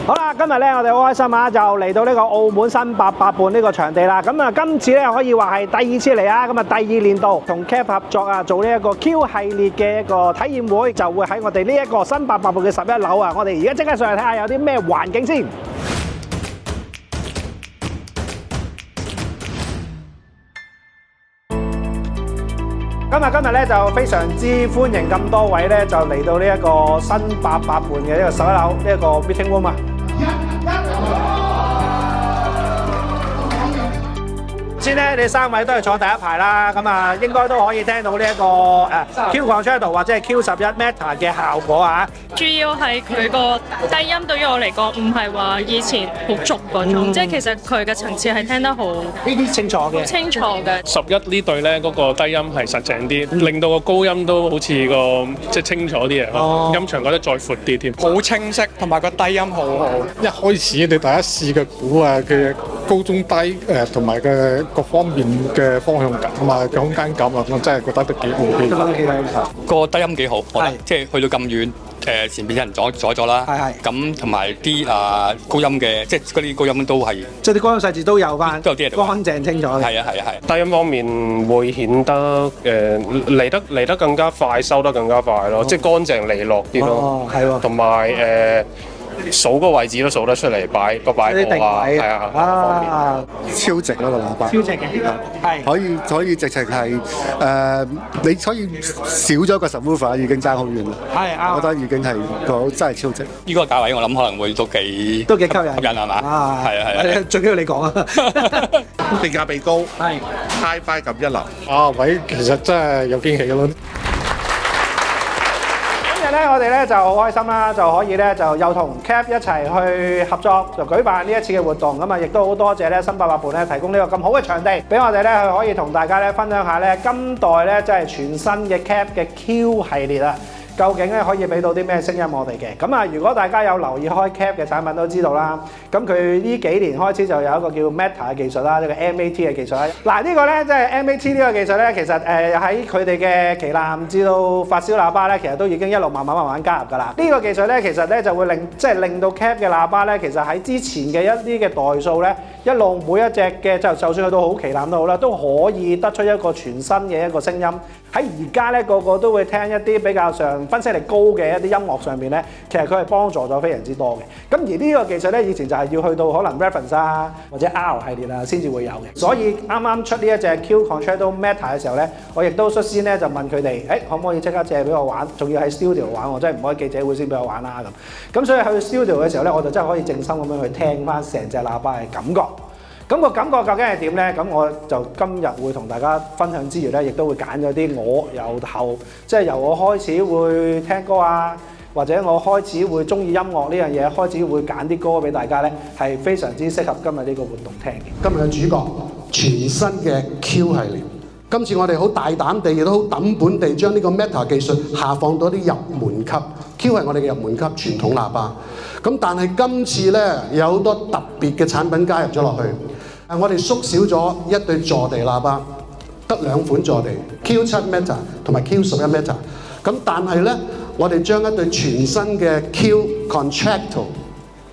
好啦，今日咧我哋好開心啊，就嚟到呢個澳門新88伴呢個場地啦。咁啊，今次咧可以話係第二次嚟啊。咁啊，第2年度同 CAF 合作啊，做呢一個 Q 系列嘅一個體驗會，就會喺我哋呢一個新88伴嘅11樓啊。我哋而家即刻上嚟睇下有啲咩環境先。今日咧就非常之歡迎咁多位咧，就嚟到呢一個新88伴嘅呢個11樓呢一個 meeting room 啊。先咧，你3位都係坐第一排啦，咁啊應該都可以聽到呢一個Q Concerto 或者係 Q11 Meta 嘅效果啊。主要係佢個低音對於我嚟講，唔係話以前好足嗰種，即係其實佢嘅層次係聽得好清楚嘅。清楚嘅。11呢隊咧嗰個低音係實淨啲，令到個高音都好似個即係清楚啲啊，音場覺得再闊啲添。好清晰，同埋個低音好好。一開始你第一試嘅鼓啊嘅高中低同埋嘅各方面嘅方向感同埋嘅空間感啊，我真係覺得都幾 OK。個低音幾好，我覺得即係去到咁遠，前面有人阻咗啦。係。咁同埋啲高音嘅，即係嗰啲高音都係，即係啲高音細節都有翻，都有啲喺度乾淨清楚嘅。係啊。低音方面會顯得嚟得更加快，收得更加快咯，即係乾淨利落啲咯。係喎。同埋數個位置都數得出嚟，擺個擺佈啊，係啊，超值咯個喇叭，超值嘅，係可以直情係你可以少咗個 subwoofer 已經爭好遠啦。係啱，我覺得已經係個真係超值。呢個價位我諗可能會都幾吸引係嘛？係啊，最緊要你講啊，性價比高，係 Hi-Fi 感一流。啊位其實真係有驚喜咯。今日咧，我哋咧就好開心啦，就可以咧就又同 CAF 一齊去合作，就舉辦呢一次嘅活動。咁啊，亦都好多謝咧新88伴咧提供呢個咁好嘅場地，俾我哋咧去可以同大家咧分享下咧今代咧即係全新嘅 CAF 嘅 Q 系列啊。究竟咧可以俾到啲咩聲音我哋嘅？咁啊，如果大家有留意開 CAF 嘅產品都知道啦。咁佢呢幾年開始就有一個叫 Meta 嘅技術啦，呢個 MAT 嘅技術啦。嗱，呢個咧即係 MAT 呢個技術咧，其實喺佢哋嘅旗艦至到發燒喇叭咧，其實都已經一路慢慢加入㗎啦。呢個技術咧，其實咧就會令到 CAF 嘅喇叭咧，其實喺之前嘅一啲嘅代數咧，一路每一隻嘅就算去到好旗艦都好啦，都可以得出一個全新嘅一個聲音。喺而家咧，個個都會聽一啲比較上分析力高嘅一啲音樂上面咧，其實佢係幫助咗非常之多嘅。咁而呢個技術咧，以前就係要去到可能 Reference 啊或者 R 系列啊先至會有嘅。所以啱啱出呢一隻 Q Concerto Meta 嘅時候咧，我亦都率先咧就問佢哋，可唔可以即刻借俾我玩？仲要喺 studio 玩喎，真係唔可以記者會先俾我玩啦咁。咁所以去 studio 嘅時候咧，我就真係可以靜心咁樣去聽翻成隻喇叭嘅感覺。咁個感覺究竟係點呢？咁我就今日會同大家分享之餘呢，亦都會揀咗啲我由我開始會聽歌啊，或者我開始會中意音樂呢樣嘢，開始會揀啲歌俾大家呢，係非常之適合今日呢個活動聽嘅。今日嘅主角全新嘅 Q 系列，今次我哋好大膽地，亦都好抌本地將呢個 Meta 技術下放到啲入門級。Q 係我哋嘅入門級傳統喇叭，咁但係今次呢，有好多特別嘅產品加入咗落去。我哋縮小咗一對坐地喇叭，得2款坐地 Q7 Meta 同埋 Q11 Meta。咁但係呢，我哋將一對全新嘅 Q Concerto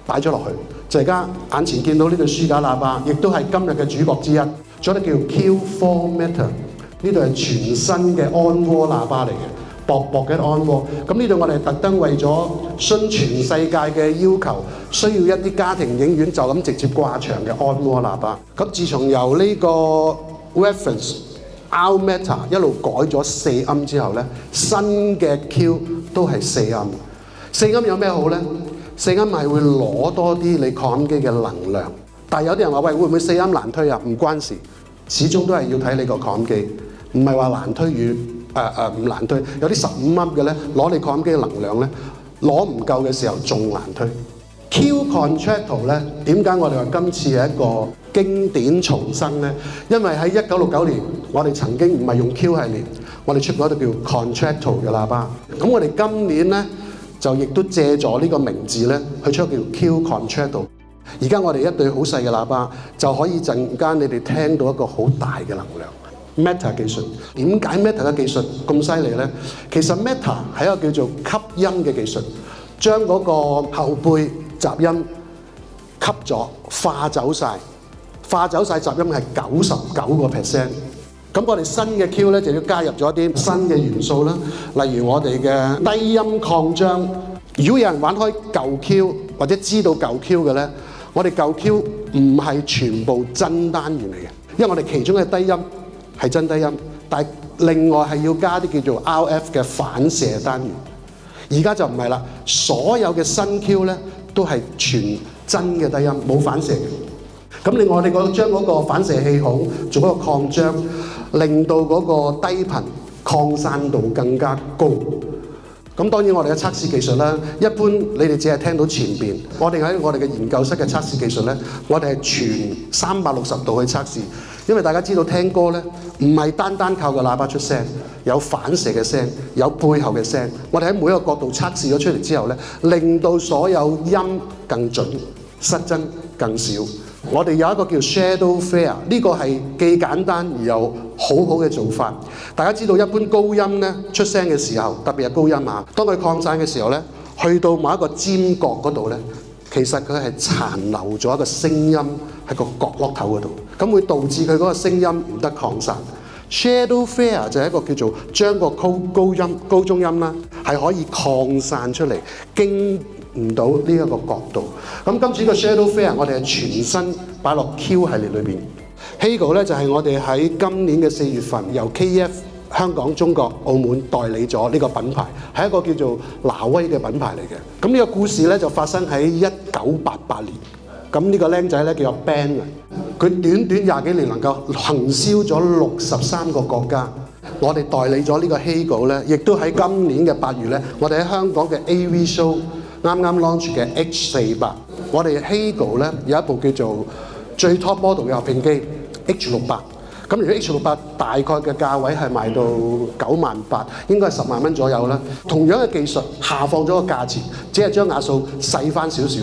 擺咗落去，就而家眼前見到呢對書架喇叭，亦都係今日嘅主角之一。仲有一對叫 Q4 Meta， 呢對係全新嘅安窩喇叭嚟嘅。薄薄嘅安窩，咁呢度我哋特登為咗順全世界嘅要求，需要一啲家庭影院就咁直接掛牆嘅安窩喇叭。咁自從由呢個 Reference R Meta 一路改咗4音之後呢，新嘅 Q 都係4音。4音有咩好呢？4音係會攞多啲你擴音機嘅能量。但係有啲人話喂，會唔會4音難推啊？唔關事，始終都係要睇你個擴音機，唔係話難推與唔難推，有啲15音嘅咧，攞你擴音機嘅能量咧，攞唔夠嘅時候仲難推。Q Concerto 咧，點解我哋話今次係一個經典重生咧？因為喺1969年，我哋曾經唔係用 Q 系列，我哋出過一對叫 Concerto 嘅喇叭。咁我哋今年咧就亦都借助呢個名字咧，去出叫 Q Concerto。而家我哋一對好細嘅喇叭，就可以陣間你哋聽到一個好大嘅能量。Meta 技術，點解 Meta 嘅技術咁犀利呢？其實 Meta 係一個叫做吸音嘅技術，將嗰個後背雜音吸咗化走晒雜音係99%。咁我哋新嘅 Q 咧就要加入咗一啲新嘅元素啦，例如我哋嘅低音擴張。如果有人玩開舊 Q 或者知道舊 Q 嘅咧，我哋舊 Q 唔係全部真單元嚟嘅，因為我哋其中嘅低音係真低音，但係另外係要加啲叫做 RF 嘅反射單元。而家就唔係啦，所有嘅新 Q 咧都係全真嘅低音，冇反射嘅。咁另外我哋將嗰個反射氣孔做一個擴張，令到嗰個低頻擴散度更加高。咁當然我哋嘅測試技術啦，一般你哋只係聽到前邊，我哋喺我哋嘅研究室嘅測試技術咧，我哋係全360度去測試，因為大家知道聽歌咧唔係單單靠個喇叭出聲，有反射嘅聲，有背後嘅聲，我哋喺每一個角度測試咗出嚟之後咧，令到所有音更準，失真更少。我哋有一個叫 Shadow Flare， 呢個係既簡單而又好好嘅做法。大家知道一般高音咧出聲嘅時候，特別係高音啊，當佢擴散嘅時候咧，去到某一個尖角嗰度咧，其實佢係殘留咗一個聲音喺個角落頭嗰度，咁會導致佢嗰個聲音唔得擴散。Shadow Flare 就係一個叫做將個高中音啦，係可以擴散出嚟，經唔到呢一個角度。咁今次個 Shadow Flare 我哋係全新擺落 Q 系列裏邊。Hago 咧就係我哋喺今年嘅4月份由 KEF 香港、中國、澳門代理咗呢個品牌，係一個叫做挪威嘅品牌嚟嘅。咁呢個故事咧就發生喺1988年。咁呢個僆仔咧叫做 Ben 啊，佢短短20幾年能夠行銷咗63個國家。我哋代理咗呢個 Hago 咧，亦都喺今年嘅8月咧，我哋喺香港嘅 AV Show 啱啱 launch 嘅 H48， 我哋 Hago 咧有一部叫做最 top model 嘅合併機 H68。咁如果 H68 大概嘅價位係賣到98000，應該係10萬蚊左右啦。同樣嘅技術下放咗個價錢，只係將瓦數細翻少少，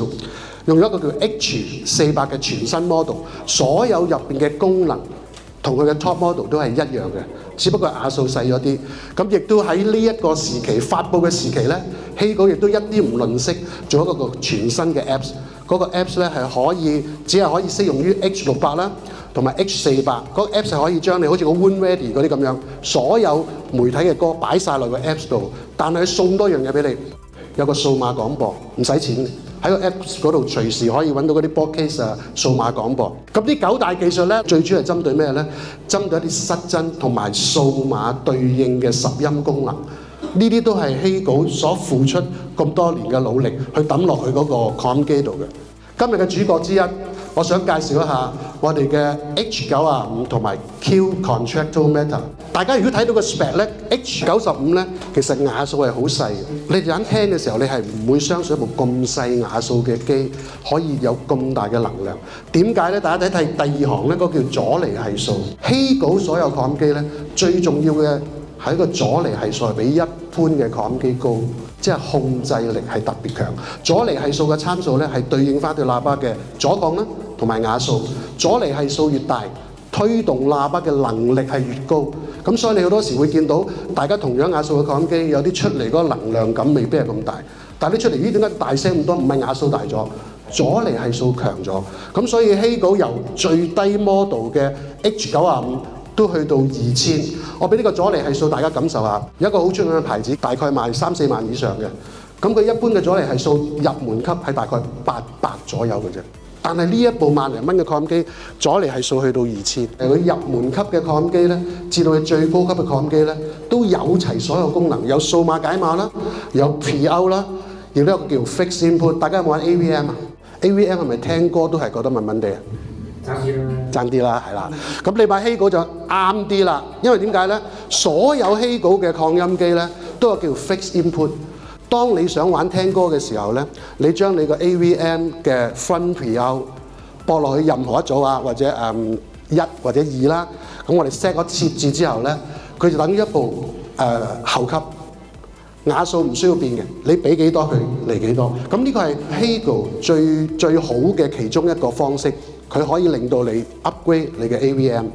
用咗一個叫 H400 嘅全新 model， 所有入邊嘅功能同佢嘅 top model 都係一樣嘅，只不過瓦數細咗啲。咁亦都喺呢一個時期發佈嘅時期咧，Hago亦都一啲唔吝嗇做一個全新嘅 Apps。嗰個 Apps 咧係只係可以適用於 H68 啦，同埋 H48。嗰個 Apps 係可以將你好似個 One Ready 嗰啲咁樣，所有媒體嘅歌擺晒落個 Apps 度，但係送多樣嘢俾你，有個數碼廣播，唔使錢嘅。喺個 Apps 嗰度隨時可以揾到嗰啲 broadcast 啊、數碼廣播。咁呢9大技術咧，最主要係針對咩咧？針對一啲失真同埋數碼對應嘅拾音功能。呢啲都係 Hago 所付出咁多年嘅努力去抌落去嗰個 com 機度嘅。今日嘅主角之一，我想介紹一下我哋嘅 H95 同埋 Q Contractal Meter。大家如果睇到個 spec 咧 ，H95 咧其實瓦數係好細嘅。你哋喺聽嘅時候，你係唔會相信一部咁細瓦數嘅機可以有咁大嘅能量。點解咧？大家睇第二行咧，嗰個叫阻尼係數。Hago 所有 com 機咧，最重要嘅係一個阻尼係數係比一般嘅 com 機高。即係控制力係特別強，阻尼係數嘅參數咧係對應翻對喇叭嘅阻抗啦，同埋瓦數。阻尼係數越大，推動喇叭嘅能力係越高。咁所以你好多時會見到大家同樣瓦數嘅擴音機，有啲出嚟嗰個能量感未必係咁大，但係你出嚟咦點解大聲咁多？唔係瓦數大咗，阻尼係數強咗。咁所以 Hago 由最低 model 嘅 H95。都去到2000，我俾呢個阻尼係數大家感受下。有一個好出名嘅牌子，大概賣3-4萬以上嘅。咁佢一般嘅阻尼係數入門級係大概800左右嘅啫。但係呢一部萬零蚊嘅擴音機，阻尼係數去到2000。佢入門級嘅擴音機咧，至到佢最高級嘅擴音機咧，都有齊所有功能，有數碼解碼啦，有 Pre-out 啦，亦都有個叫 Fixed Input。大家有冇玩 AVM 啊 ？AVM 係咪聽歌都係覺得悶悶地啊？爭啲啦，係啦。咁你買 Hago 就啱啲啦，因為點解咧？所有 Hago 嘅擴音機咧都有叫 Fixed Input。當你想玩聽歌嘅時候咧，你將你個 AVM 嘅 Front Pre-out 播落去任何一組啊，或者1或者2啦。咁我哋 set 個設置之後咧，佢就等於一部後級。瓦數唔需要變嘅，你俾幾多佢嚟幾多。咁呢個係 Hago 最好嘅其中一個方式。佢可以令到你 upgrade 你嘅 AVM。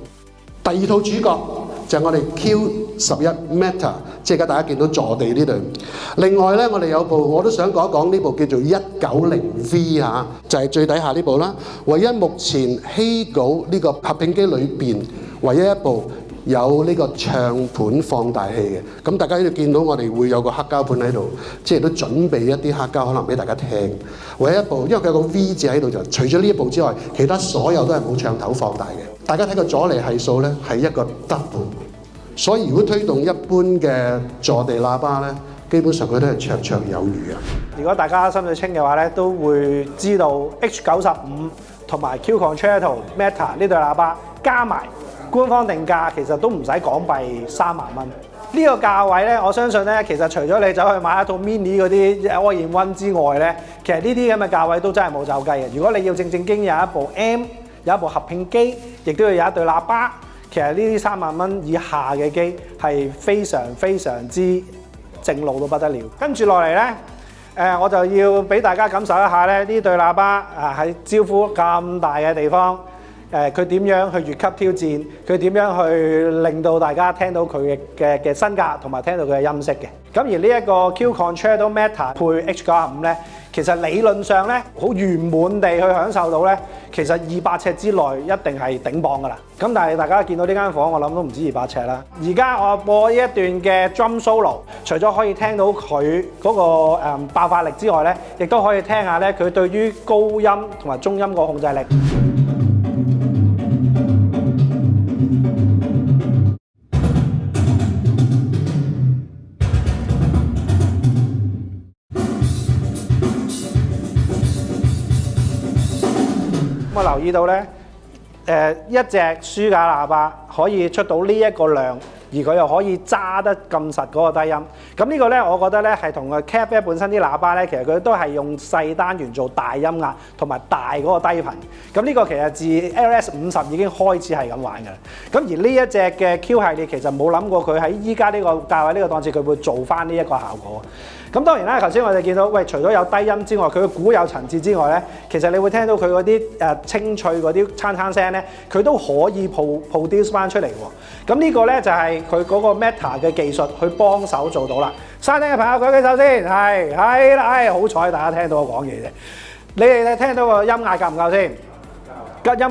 第二套主角就係我哋 Q11 Meta， 即係而家大家見到坐地呢度。另外咧，我哋有部我都想講一講呢部叫做190V 嚇，就係最底下呢部啦。唯一目前希稿呢個合併機裏邊唯一一部有呢個唱盤放大器嘅。咁大家呢度見到我哋會有個黑膠盤喺度，即係都準備一啲黑膠可能俾大家聽。唯一一部，因為佢有個 V 字喺度，就除咗呢一部之外，其他所有都係冇唱頭放大嘅。大家睇個阻尼係數咧係一個 double， 所以如果推動一般嘅坐地喇叭咧，基本上佢都係綽綽有餘啊！如果大家心水清嘅話咧，都會知道 H95同埋 Q Concerto Meta 呢對喇叭加埋官方定價其實都唔使港幣3萬蚊。呢個價位咧，我相信咧，其實除咗你走去買一套 mini 嗰啲 all-in-one 之外咧，其實呢啲咁嘅價位都真係冇走雞嘅。如果你要正正經有一部 M， 有一部合併機，亦都要有一對喇叭，其實呢啲3萬蚊以下嘅機係非常非常之正路到不得了。跟住落嚟咧，我就要俾大家感受一下咧，呢對喇叭喺招呼咁大嘅地方。佢點樣去越級挑戰？佢點樣去令到大家聽到佢嘅身價同埋聽到佢嘅音色嘅？咁而呢一個 Q Concerto Meta 配 H95咧，其實理論上咧好圓滿地去享受到咧，其實200尺之內一定係頂磅㗎啦。咁但係大家見到呢間房，我諗都唔止200尺啦。而家我播呢一段嘅 drum solo， 除咗可以聽到佢嗰個爆發力之外咧，亦都可以聽下咧佢對於高音同埋中音個控制力。我留意到咧，一隻書架喇叭可以出到呢一個量，而佢又可以揸得咁實嗰個低音。咁呢個咧，我覺得咧係同個 Cap 本身啲喇叭咧，其實佢都係用細單元做大音壓同埋大嗰個低頻。咁呢個其實自 LS50已經開始係咁玩㗎啦。咁而呢一隻嘅 Q 系列其實冇諗過佢喺依家呢個價位呢個檔次，佢會做翻呢一個效果。咁當然啦，頭先我哋見到，喂，除咗有低音之外，佢嘅鼓有層次之外咧，其實你會聽到佢嗰啲清脆嗰啲餐聲咧，佢都可以 produce 翻出嚟喎。咁呢個咧就係佢嗰個 Meta 嘅技術去幫手做到啦。沙丁嘅朋友舉舉手先，係啦，好彩大家聽到我講嘢啫。你哋聽到個音壓夠唔夠先？音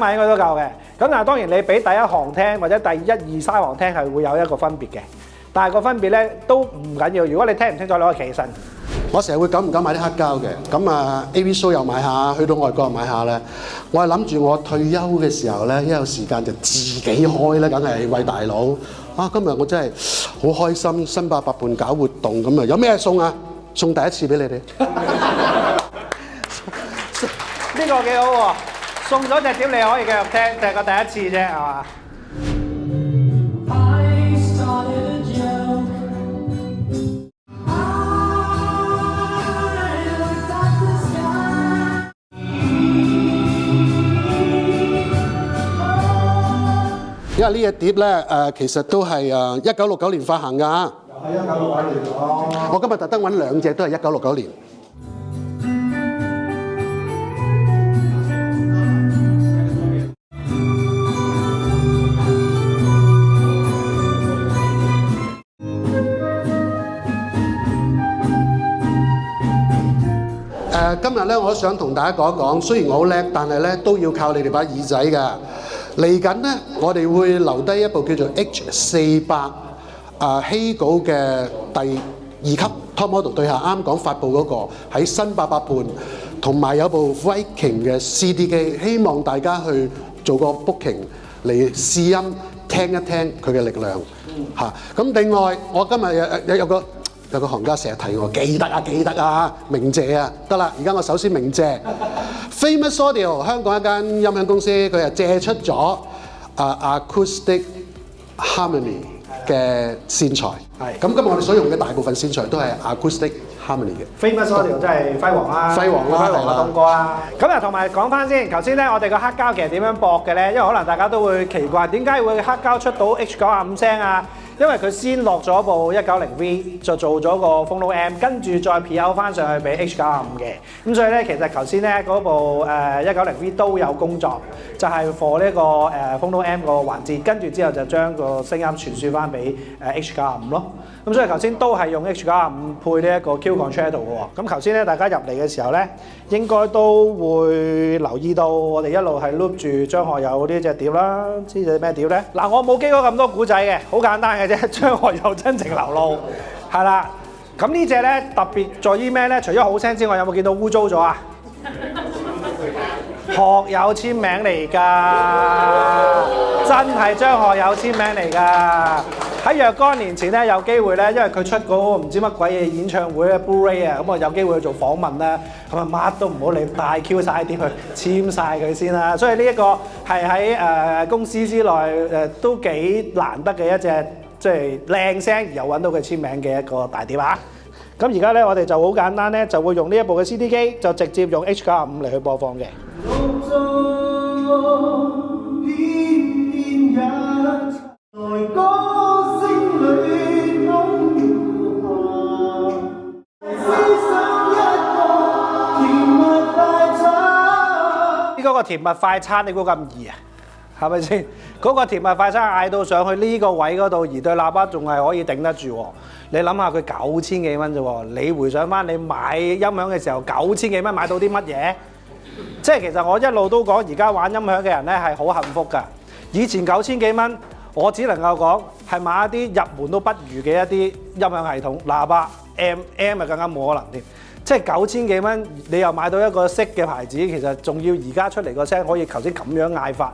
壓應該都夠嘅。咁但係當然你俾第一行聽或者第1、2、3行聽係會有一個分別嘅。但係個分別咧都唔緊要，如果你聽唔清楚，你可以企起身。我成日會敢唔敢買啲黑膠嘅，咁AV show 又買下，去到外國又買下咧。我係諗住我退休嘅時候咧，一有時間就自己開咧，梗係為大佬。今日我真係好開心，新800伴搞活動咁啊！有咩送啊？送第一次俾你哋。呢個幾好喎，送咗隻碟你可以繼續聽，就係個第一次啫，係嘛？因為呢隻碟咧，其實都係1969年發行㗎。又係1969年咯。我今日特登揾2隻都係1969年。今日咧，我都想同大家講一講，雖然我好叻，但係咧都要靠你哋把耳仔㗎。嚟緊咧，我哋會留低一部叫做 H48希稿嘅第2級 Top Model 對下啱講發布嗰個喺新800伴，同埋有部 Viking 嘅 CD 機，希望大家去做個 booking 嚟試音聽一聽佢嘅力量嚇。咁另外，我今日有個行家成日提我，記得啊，鳴謝啊，得啦！而家我首先鳴謝 Famous Audio 香港一間音響公司，佢又借出咗Acoustic Harmony 嘅線材。係。咁今日我哋所用嘅大部分線材都係 Acoustic Harmony 嘅。Famous Audio 真係輝煌啦，輝煌啦，東哥啦。咁啊，同埋講翻先，頭先咧我哋個黑膠其實點樣駁嘅咧？因為可能大家都會奇怪，點解會黑膠出到 H95聲啊？因為佢先落咗部190V 就做咗個 Phono M， 跟住再 PO 翻上去俾 H925嘅。咁所以咧，其實頭先咧嗰部190V 都有工作，就係 for 呢個Phono M 個環節，跟住之後就將個聲音傳輸翻俾H925咯。咁所以頭先都係用 H925配呢一個 Q Concerto 嘅喎。咁頭先咧大家入嚟嘅時候咧，應該都會留意到我哋一路係 loop 住張學友呢隻碟啦。知隻咩碟咧？嗱，我冇記過咁多古仔嘅，好簡單嘅啫。張學友真情流露係啦。咁呢隻咧特別在於咩咧？除咗好聲之外，有冇見到污糟咗啊？學友簽名嚟㗎，真係張學友簽名嚟㗎。喺若干年前咧，有機會咧，因為佢出嗰個唔知乜鬼嘢演唱會咧 Blu-ray 啊，咁我有機會去做訪問啦，咁啊乜都唔好理，大 Q 晒啲去簽晒佢先啦。所以呢一個係喺公司之內都幾難得嘅一隻即係靚聲而又揾到佢簽名嘅一個大碟啊！咁而家咧，我哋就好簡單咧，就會用呢一部嘅 CD 機，就直接用 H925嚟去播放嘅。呢個甜蜜快餐，你估咁易啊？係咪先？嗰個甜蜜快餐嗌到上去呢個位嗰度，而對喇叭仲係可以頂得住喎。你諗下佢9000幾蚊啫喎，你回想翻你買音響嘅時候9000幾蚊買到啲乜嘢？即係其實我一路都講，而家玩音響嘅人咧係好幸福㗎。以前9000幾蚊，我只能夠講係買一啲入門都不如嘅一啲音響系統喇叭 M 咪更加冇可能添。即係9000幾蚊，你又買到一個識嘅牌子，其實仲要而家出嚟個聲可以頭先咁樣嗌法。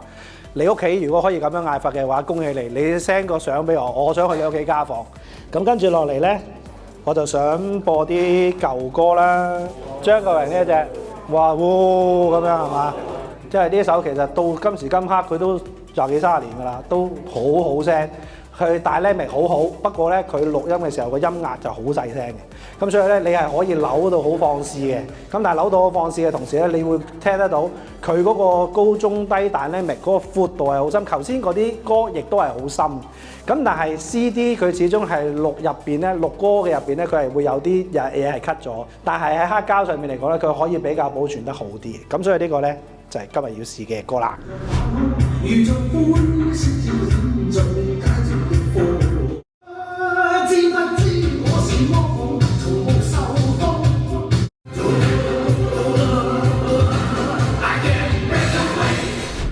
你屋企如果可以咁樣嗌法嘅話，恭喜你！你 send 個相俾我，我想去你屋企家訪。咁跟住落嚟咧，我就想播啲舊歌啦。張國榮呢一隻，哇喎咁樣係嘛？即係呢首其實到今時今刻佢都廿幾30年㗎啦，都好好聲。佢大 level 好好，不過咧佢錄音嘅時候個音壓就好細聲嘅，咁所以咧你係可以扭到好放肆嘅，咁但係扭到好放肆嘅同時咧，你會聽得到佢嗰個高中低大 level 嗰個闊度係好深。頭先嗰啲歌亦都係好深，咁但係 CD 佢始終係錄入邊咧，錄歌嘅入邊咧，佢係會有啲嘢係 cut 咗，但係喺黑膠上面嚟講咧，佢可以比較保存得好啲，咁所以呢個咧就係今日要試嘅歌啦。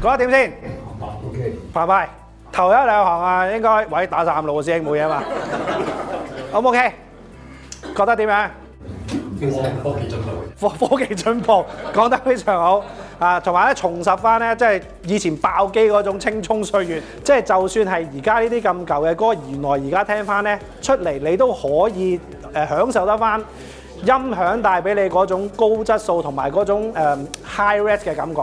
講得點先？快快，頭一兩行啊，應該喂打3路師兄冇嘢嘛？O 唔 OK？覺得點樣？科技進步，科技進步，講得非常好啊！同埋咧，重拾翻咧，即係以前爆機嗰種青葱歲月，即係就算係而家呢啲咁舊嘅歌，原來而家聽翻咧出嚟，你都可以享受得翻音響帶俾你嗰種高質素同埋嗰種high res 嘅感覺。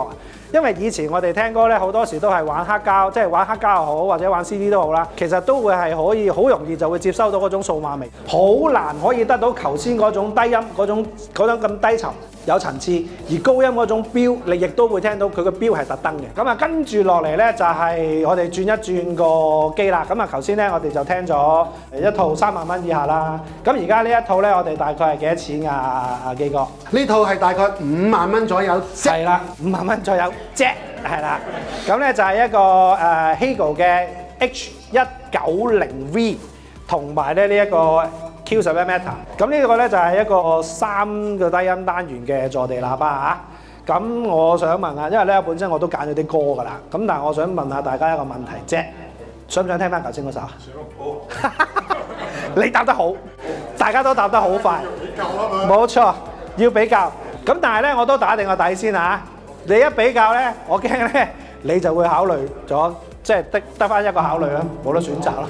因為以前我哋聽歌咧，好多時都係玩黑膠，即係玩黑膠又好，或者玩 CD 都好啦。其實都會係可以好容易就會接收到嗰種數碼味，好難可以得到頭先嗰種低音嗰種咁低沉有層次，而高音嗰種標，你亦都會聽到佢個標係特登嘅。咁啊，跟住落嚟咧就係我哋轉一轉個機啦。咁啊，頭先咧我哋就聽咗一套3萬蚊以下啦。咁而家呢一套咧，我哋大概係幾多錢啊？阿基哥？呢套係大概5萬蚊左右。係啦，5萬蚊左右。啫，係啦，咁咧就係一個Hego 嘅 H190V 同埋咧呢一個 Q11 Meta。咁呢個咧就係一個3個低音單元嘅坐地喇叭嚇。咁我想問下，因為咧本身我都揀咗啲歌㗎啦，咁但係我想問下大家一個問題啫，想唔想聽翻頭先嗰首啊？你答得好，大家都答得好快，冇錯，要比較。咁但係咧我都打定個底先嚇。你一比較咧，我驚咧你就會考慮咗，即係得翻一個考慮啦，冇得選擇啦。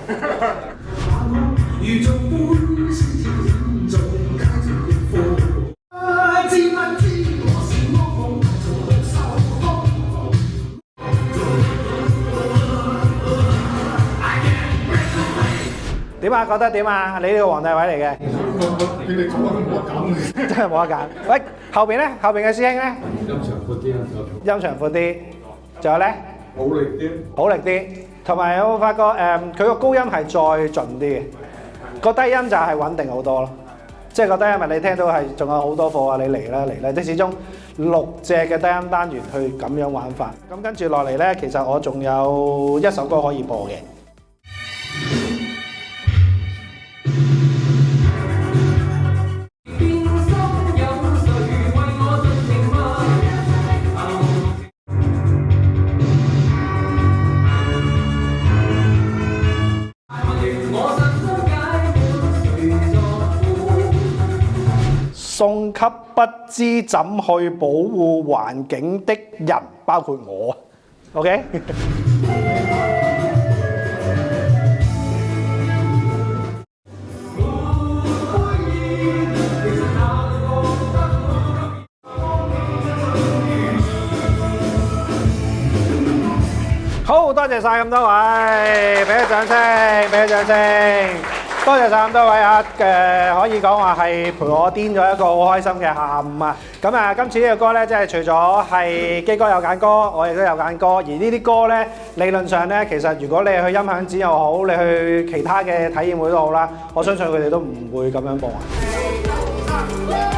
點啊？覺得點啊？你呢個皇帝位嚟嘅，你哋做乜都冇得揀，真係冇得揀。喂，後邊咧，後邊嘅師兄咧，音場闊啲，音場闊啲，仲有咧，好力啲，好力啲。同埋我發覺佢個高音係再盡啲嘅，個低音就係穩定好多咯。即係個低音咪你聽到係仲有好多貨啊！你嚟啦，即係始終6隻嘅低音單元去咁樣玩法。咁跟住落嚟咧，其實我仲有一首歌可以播嘅。送給不知怎去保護環境的人，包括我。OK？好，多謝晒咁多位，俾啲掌聲，俾啲掌聲。多謝晒咁多位啊！可以講話係陪我癲咗一個好開心嘅下午啊！咁啊，今次呢個歌咧，即係除咗係基哥有揀歌，我亦都有揀歌。而呢啲歌咧，理論上咧，其實如果你去音響展又好，你去其他嘅體驗會都好啦，我相信佢哋都唔會咁樣播啊！